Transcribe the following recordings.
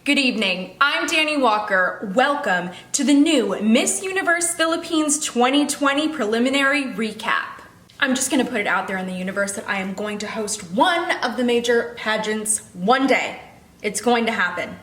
Good evening, I'm Dani Walker. Welcome to the new Miss Universe Philippines 2020 preliminary recap. I'm just gonna put it out there in the universe that I am going to host one of the major pageants one day. It's going to happen.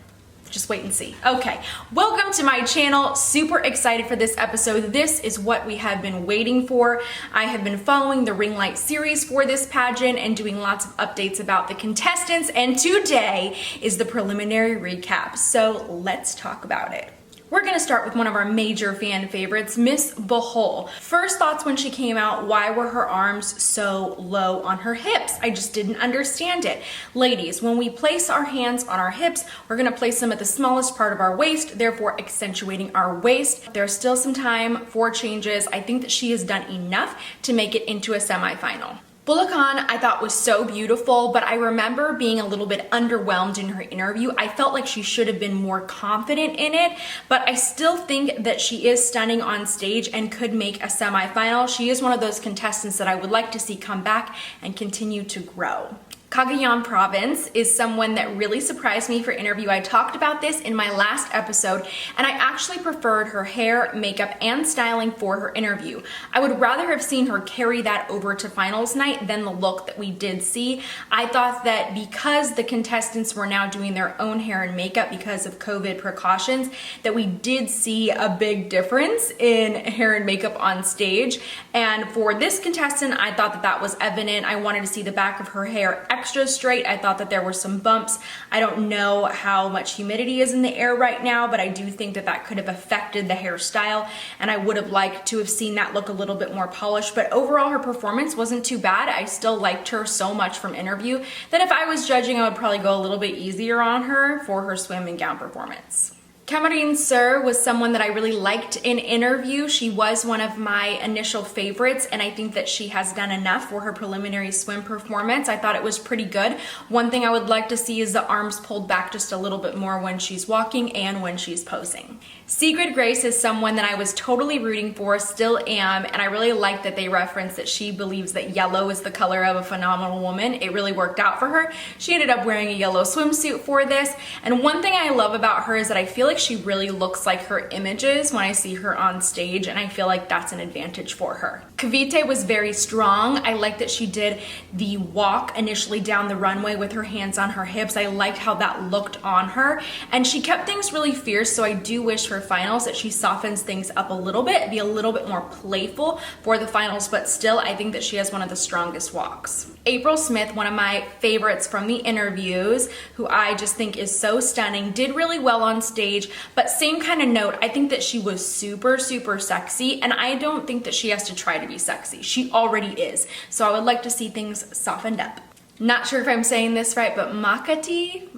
Just wait and see. Okay, welcome to my channel. Super excited for this episode. This is what we have been waiting for. I have been following the Ring Light series for this pageant and doing lots of updates about the contestants, and today is the preliminary recap. So let's talk about it. We're gonna start with one of our major fan favorites, Miss Bohol. First thoughts when she came out, why were her arms so low on her hips? I just didn't understand it. Ladies, when we place our hands on our hips, we're gonna place them at the smallest part of our waist, therefore accentuating our waist. There's still some time for changes. I think that she has done enough to make it into a semifinal. Bulacan I thought was so beautiful, but I remember being a little bit underwhelmed in her interview. I felt like she should have been more confident in it, but I still think that she is stunning on stage and could make a semifinal. She is one of those contestants that I would like to see come back and continue to grow. Cagayan Province is someone that really surprised me for interview. I talked about this in my last episode, and I actually preferred her hair, makeup, and styling for her interview. I would rather have seen her carry that over to finals night than the look that we did see. I thought that because the contestants were now doing their own hair and makeup because of COVID precautions, that we did see a big difference in hair and makeup on stage. And for this contestant, I thought that that was evident. I wanted to see the back of her hair extra straight. I thought that there were some bumps. I don't know how much humidity is in the air right now, but I do think that that could have affected the hairstyle, and I would have liked to have seen that look a little bit more polished. But overall, her performance wasn't too bad. I still liked her so much from interview that if I was judging, I would probably go a little bit easier on her for her swim and gown performance. Camarine Sir was someone that I really liked in interview. She was one of my initial favorites, and I think that she has done enough for her preliminary swim performance. I thought it was pretty good. One thing I would like to see is the arms pulled back just a little bit more when she's walking and when she's posing. Secret Grace is someone that I was totally rooting for, still am, and I really like that they reference that she believes that yellow is the color of a phenomenal woman. It really worked out for her. She ended up wearing a yellow swimsuit for this, and one thing I love about her is that I feel like she really looks like her images when I see her on stage, and I feel like that's an advantage for her. Cavite was very strong. I like that she did the walk initially down the runway with her hands on her hips. I liked how that looked on her, and she kept things really fierce, so I do wish for finals that she softens things up a little bit, be a little bit more playful for the finals, but still I think that she has one of the strongest walks. April Smith, one of my favorites from the interviews, who I just think is so stunning, did really well on stage, but same kind of note, I think that she was super sexy, and I don't think that she has to try to be sexy. She already is, so I would like to see things softened up. Not sure if I'm saying this right, but Makati,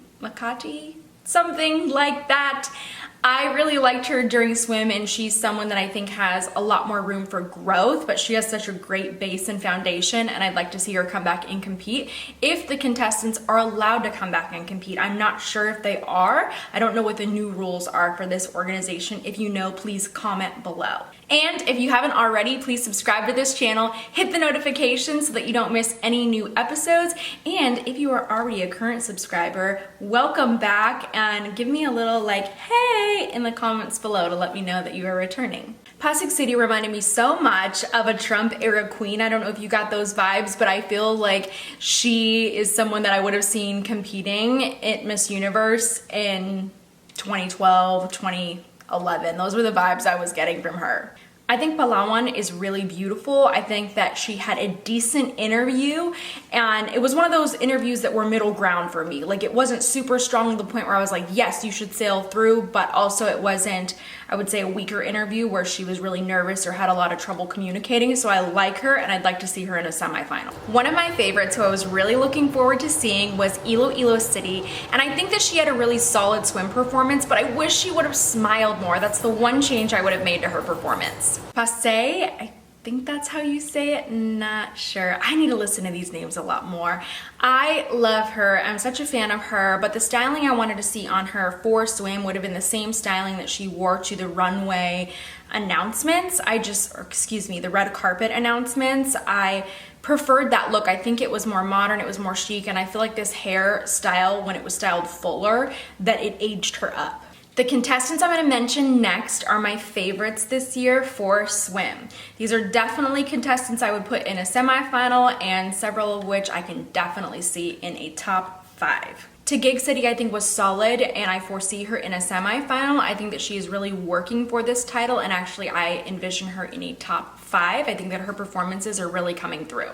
something like that. I really liked her during swim, and she's someone that I think has a lot more room for growth, but she has such a great base and foundation, and I'd like to see her come back and compete if the contestants are allowed to come back and compete. I'm not sure if they are. I don't know what the new rules are for this organization. If you know, please comment below. And if you haven't already, please subscribe to this channel, hit the notifications so that you don't miss any new episodes. And if you are already a current subscriber, welcome back, and give me a little like, hey, in the comments below to let me know that you are returning. Pasig City reminded me so much of a Trump era queen. I don't know if you got those vibes, but I feel like she is someone that I would have seen competing at Miss Universe in 2012, 2011. Those were the vibes I was getting from her. I think Palawan is really beautiful. I think that she had a decent interview, and it was one of those interviews that were middle ground for me. Like, it wasn't super strong to the point where I was like, yes, you should sail through, but also it wasn't, I would say, a weaker interview where she was really nervous or had a lot of trouble communicating. So I like her, and I'd like to see her in a semifinal. One of my favorites who I was really looking forward to seeing was Iloilo City, and I think that she had a really solid swim performance, but I wish she would have smiled more. That's the one change I would have made to her performance. Pasay, I think that's how you say it, not sure. I need to listen to these names a lot more. I love her, I'm such a fan of her, but the styling I wanted to see on her for swim would have been the same styling that she wore to the runway announcements. The red carpet announcements. I preferred that look. I think it was more modern, it was more chic, and I feel like this hairstyle, when it was styled fuller, that it aged her up. The contestants I'm going to mention next are my favorites this year for swim. These are definitely contestants I would put in a semifinal, and several of which I can definitely see in a top 5. To Gig City, I think was solid, and I foresee her in a semifinal. I think that she is really working for this title, and actually I envision her in a top 5. I think that her performances are really coming through.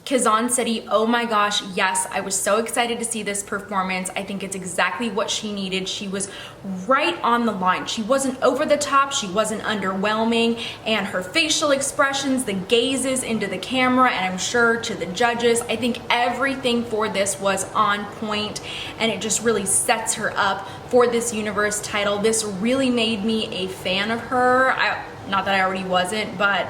Kazan City, oh my gosh, yes, I was so excited to see this performance. I think it's exactly what she needed. She was right on the line. She wasn't over the top, she wasn't underwhelming, and her facial expressions, the gazes into the camera, and I'm sure to the judges, I think everything for this was on point, and it just really sets her up for this Universe title. This really made me a fan of her. Not that I already wasn't, but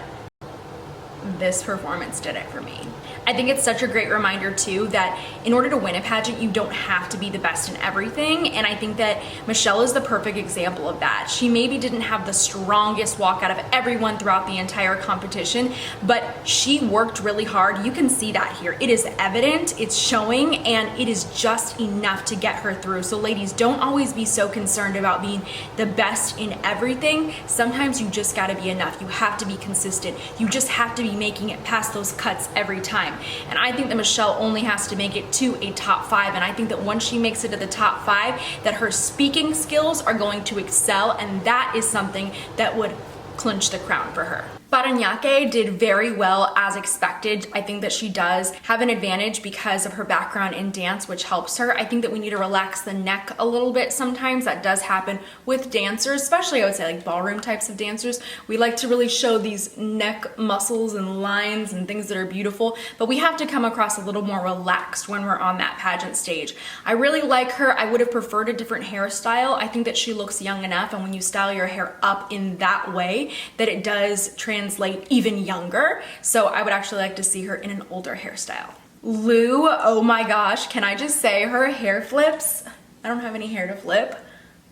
this performance did it for me. I think it's such a great reminder too that in order to win a pageant, you don't have to be the best in everything, and I think that Michelle is the perfect example of that. She maybe didn't have the strongest walk out of everyone throughout the entire competition, but she worked really hard. You can see that here. It is evident, it's showing, and it is just enough to get her through. So ladies, don't always be so concerned about being the best in everything. Sometimes you just gotta be enough. You have to be consistent. You just have to be making it past those cuts every time. And I think that Michelle only has to make it to a top 5, and I think that once she makes it to the top 5, that her speaking skills are going to excel, and that is something that would clinch the crown for her. Baranyake did very well as expected. I think that she does have an advantage because of her background in dance, which helps her. I think that we need to relax the neck a little bit sometimes. That does happen with dancers, especially I would say like ballroom types of dancers. We like to really show these neck muscles and lines and things that are beautiful, but we have to come across a little more relaxed when we're on that pageant stage. I really like her. I would have preferred a different hairstyle. I think that she looks young enough, and when you style your hair up in that way, that it does translate even younger. So I would actually like to see her in an older hairstyle. Lou, oh my gosh, can I just say her hair flips, I don't have any hair to flip,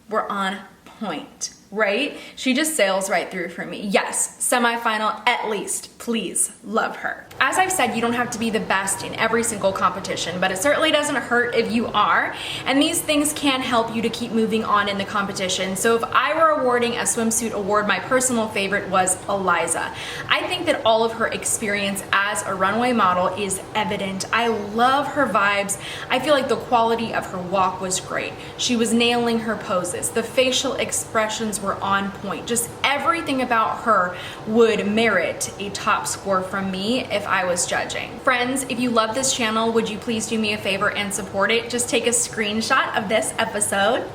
were on point, right? She just sails right through for me. Yes, semifinal at least, please, love her. As I've said, you don't have to be the best in every single competition, but it certainly doesn't hurt if you are, and these things can help you to keep moving on in the competition. So if I were awarding a swimsuit award, my personal favorite was Eliza. I think that all of her experience as a runway model is evident. I love her vibes. I feel like the quality of her walk was great. She was nailing her poses. The facial expressions were on point. Just everything about her would merit a top score from me if I was judging. Friends, if you love this channel, would you please do me a favor and support it? Just take a screenshot of this episode,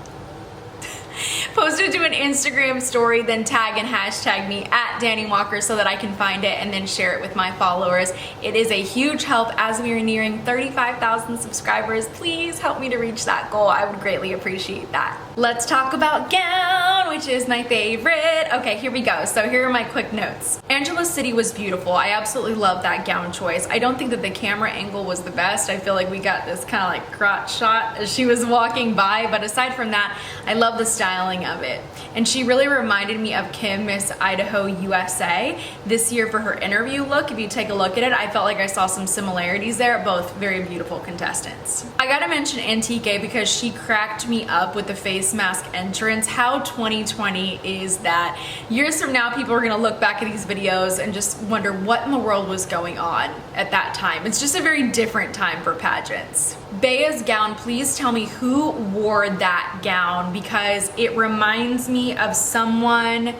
post it to an Instagram story, then tag and hashtag me at Dani Walker so that I can find it and then share it with my followers. It is a huge help as we are nearing 35,000 subscribers. Please help me to reach that goal. I would greatly appreciate that. Let's talk about gown, which is my favorite. Okay, here we go. So here are my quick notes. Angela City was beautiful. I absolutely love that gown choice. I don't think that the camera angle was the best. I feel like we got this kind of like crotch shot as she was walking by, but aside from that, I love the styling of it. And she really reminded me of Kim, Miss Idaho USA this year for her interview look. If you take a look at it, I felt like I saw some similarities there, both very beautiful contestants. I gotta mention Antique because she cracked me up with the face mask entrance. How 2020 is that? Years from now, people are gonna look back at these videos and just wonder what in the world was going on at that time. It's just a very different time for pageants. Bea's gown, please tell me who wore that gown, because it reminds me of someone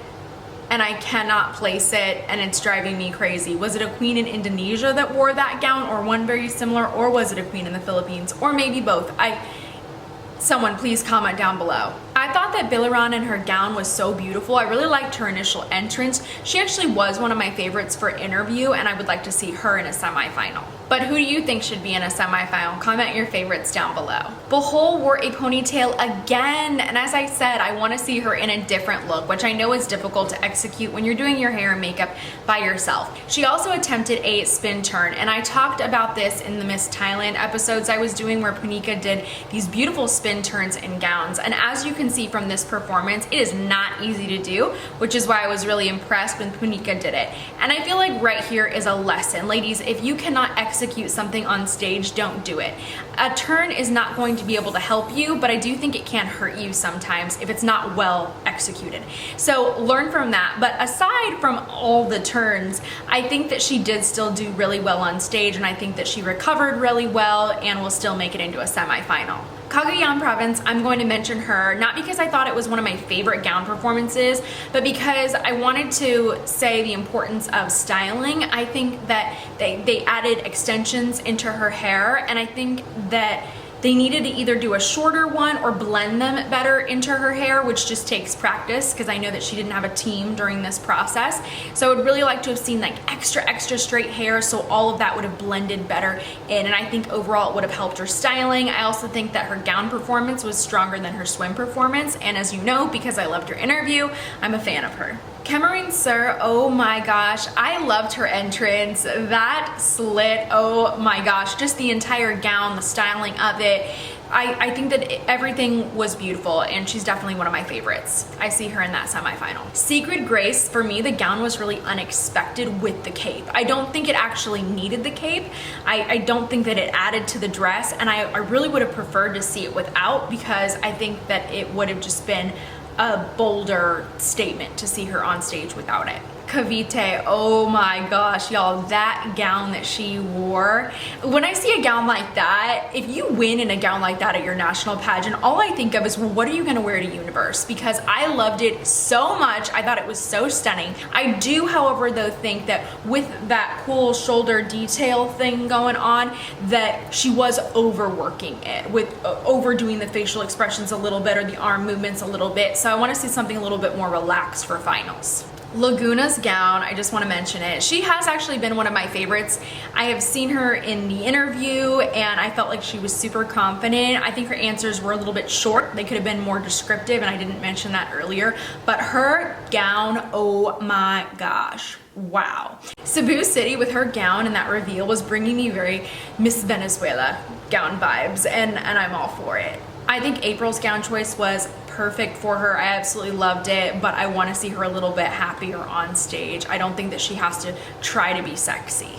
and I cannot place it and it's driving me crazy. Was it a queen in Indonesia that wore that gown, or one very similar, or was it a queen in the Philippines, or maybe both? Someone please comment down below. I thought that Biliran and her gown was so beautiful. I really liked her initial entrance. She actually was one of my favorites for interview, and I would like to see her in a semifinal. But who do you think should be in a semifinal? Comment your favorites down below. Bahol wore a ponytail again, and as I said, I want to see her in a different look, which I know is difficult to execute when you're doing your hair and makeup by yourself. She also attempted a spin turn, and I talked about this in the Miss Thailand episodes I was doing where Punika did these beautiful spin turns in gowns, and as you can can see from this performance, it is not easy to do, which is why I was really impressed when Punika did it. And I feel like right here is a lesson. Ladies, if you cannot execute something on stage, don't do it. A turn is not going to be able to help you, but I do think it can hurt you sometimes if it's not well executed. So learn from that. But aside from all the turns, I think that she did still do really well on stage, and I think that she recovered really well and will still make it into a semifinal. Cagayan Province, I'm going to mention her, not because I thought it was one of my favorite gown performances, but because I wanted to say the importance of styling. I think that they added extensions into her hair, and I think that they needed to either do a shorter one or blend them better into her hair, which just takes practice, because I know that she didn't have a team during this process. So I would really like to have seen like extra straight hair, so all of that would have blended better in, and I think overall it would have helped her styling. I also think that her gown performance was stronger than her swim performance, and as you know, because I loved her interview, I'm a fan of her. Cameron Sir, oh my gosh, I loved her entrance. That slit, oh my gosh, just the entire gown, the styling of it. I think that everything was beautiful, and she's definitely one of my favorites. I see her in that semifinal. Secret Grace, for me, the gown was really unexpected with the cape. I don't think it actually needed the cape. I don't think that it added to the dress, and I really would have preferred to see it without, because I think that it would have just been a bolder statement to see her on stage without it. Cavite, oh my gosh, y'all, that gown that she wore. When I see a gown like that, if you win in a gown like that at your national pageant, all I think of is, well, what are you gonna wear to Universe? Because I loved it so much. I thought it was so stunning. I do, however, though, think that with that cool shoulder detail thing going on, that she was overworking it, with overdoing the facial expressions a little bit or the arm movements a little bit. So I wanna see something a little bit more relaxed for finals. Laguna's gown, I just want to mention it. She has actually been one of my favorites. I have seen her in the interview, and I felt like she was super confident. I think her answers were a little bit short. They could have been more descriptive, and I didn't mention that earlier. But her gown, oh my gosh. Wow. Cebu City with her gown and that reveal was bringing me very Miss Venezuela gown vibes, and I'm all for it. I think April's gown choice was perfect for her. I absolutely loved it, but I want to see her a little bit happier on stage. I don't think that she has to try to be sexy.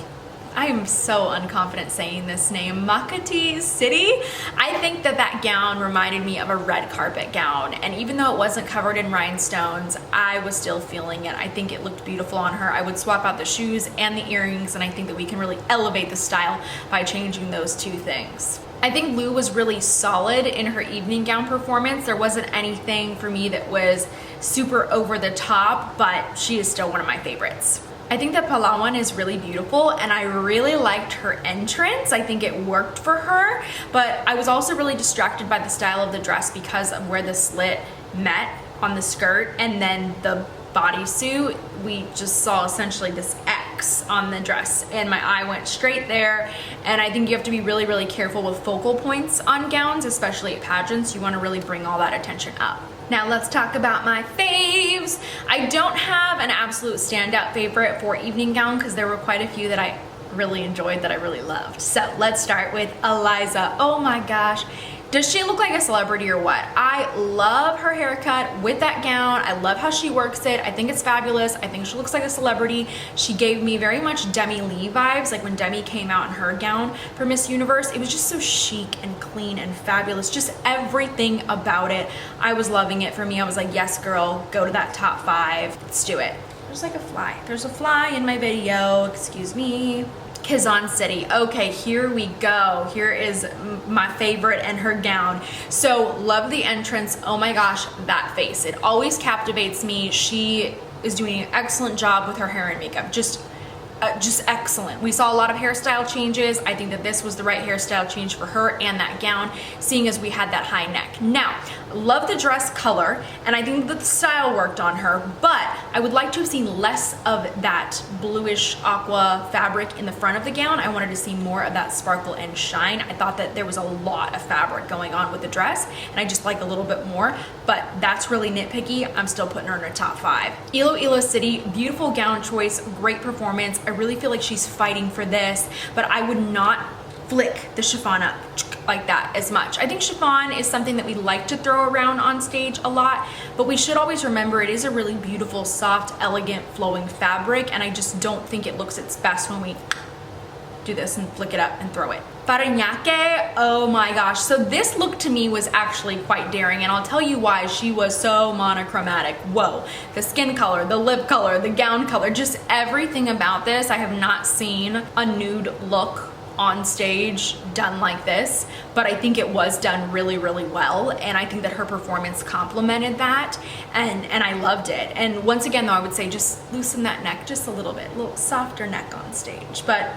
I am so unconfident saying this name, Makati City. I think that that gown reminded me of a red carpet gown, and even though it wasn't covered in rhinestones, I was still feeling it. I think it looked beautiful on her. I would swap out the shoes and the earrings, and I think that we can really elevate the style by changing those two things. I think Lou was really solid in her evening gown performance. There wasn't anything for me that was super over the top, but she is still one of my favorites. I think that Palawan is really beautiful, and I really liked her entrance. I think it worked for her, but I was also really distracted by the style of the dress because of where the slit met on the skirt, and then the bodysuit, we just saw essentially this X on the dress, and my eye went straight there. And I think you have to be really careful with focal points on gowns, especially at pageants. You want to really bring all that attention up. Now let's talk about my faves. I don't have an absolute standout favorite for evening gown because there were quite a few that I really enjoyed, that I really loved. So let's start with Eliza. Oh my gosh. Does she look like a celebrity or what? I love her haircut with that gown. I love how she works it. I think it's fabulous. I think she looks like a celebrity. She gave me very much Demi Lee vibes, like when Demi came out in her gown for Miss Universe. It was just so chic and clean and fabulous. Just everything about it. I was loving it. For me, I was like, yes, girl, go to that top 5. Let's do it. There's like a fly. There's a fly in my video. Excuse me. Quezon City. Okay, here we go. Here is my favorite and her gown. So love the entrance. Oh my gosh, that face. It always captivates me. She is doing an excellent job with her hair and makeup. Just excellent. We saw a lot of hairstyle changes. I think that this was the right hairstyle change for her and that gown, seeing as we had that high neck. Now, love the dress color, and I think that the style worked on her, but I would like to have seen less of that bluish aqua fabric in the front of the gown. I wanted to see more of that sparkle and shine. I thought that there was a lot of fabric going on with the dress, and I just like a little bit more, but that's really nitpicky. I'm still putting her in her top 5. Iloilo City, beautiful gown choice, great performance. I really feel like she's fighting for this, but I would not flick the chiffon up. like that as much. I think chiffon is something that we like to throw around on stage a lot, but we should always remember it is a really beautiful, soft, elegant, flowing fabric, and I just don't think it looks its best when we do this and flick it up and throw it. Farinhaque, oh my gosh. So this look to me was actually quite daring, and I'll tell you why. She was so monochromatic. Whoa, the skin color, the lip color, the gown color, just everything about this. I have not seen a nude look on stage done like this, but I think it was done really, really well, and I think that her performance complemented that, and I loved it. And once again though, I would say just loosen that neck just a little bit, a little softer neck on stage, but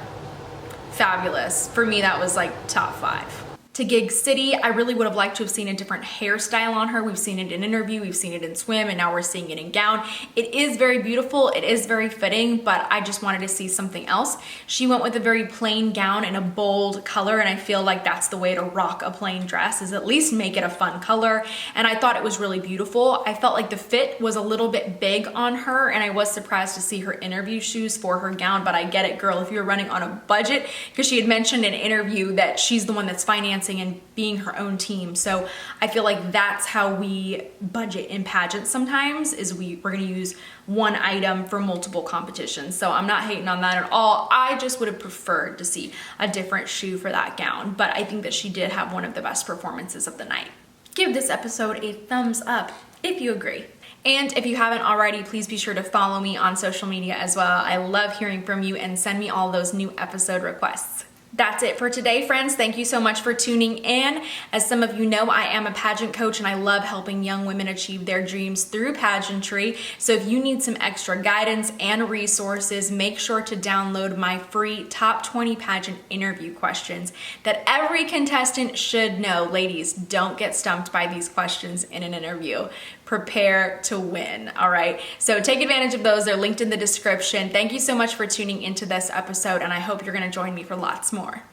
fabulous. For me, that was like top 5. To Gig City, I really would have liked to have seen a different hairstyle on her. We've seen it in interview, we've seen it in swim, and now we're seeing it in gown. It is very beautiful, it is very fitting, but I just wanted to see something else. She went with a very plain gown in a bold color, and I feel like that's the way to rock a plain dress, is at least make it a fun color, and I thought it was really beautiful. I felt like the fit was a little bit big on her, and I was surprised to see her interview shoes for her gown, but I get it, girl, if you're running on a budget, because she had mentioned in an interview that she's the one that's financing and being her own team. So I feel like that's how we budget in pageants sometimes, is we're gonna use one item for multiple competitions. So I'm not hating on that at all. I just would have preferred to see a different shoe for that gown, but I think that she did have one of the best performances of the night. Give this episode a thumbs up if you agree. And if you haven't already, please be sure to follow me on social media as well. I love hearing from you, and send me all those new episode requests. That's it for today, friends. Thank you so much for tuning in. As some of you know, I am a pageant coach, and I love helping young women achieve their dreams through pageantry. So if you need some extra guidance and resources, make sure to download my free Top 20 Pageant Interview Questions that every contestant should know. Ladies, don't get stumped by these questions in an interview. Prepare to win, all right? So take advantage of those. They're linked in the description. Thank you so much for tuning into this episode, and I hope you're gonna join me for lots more.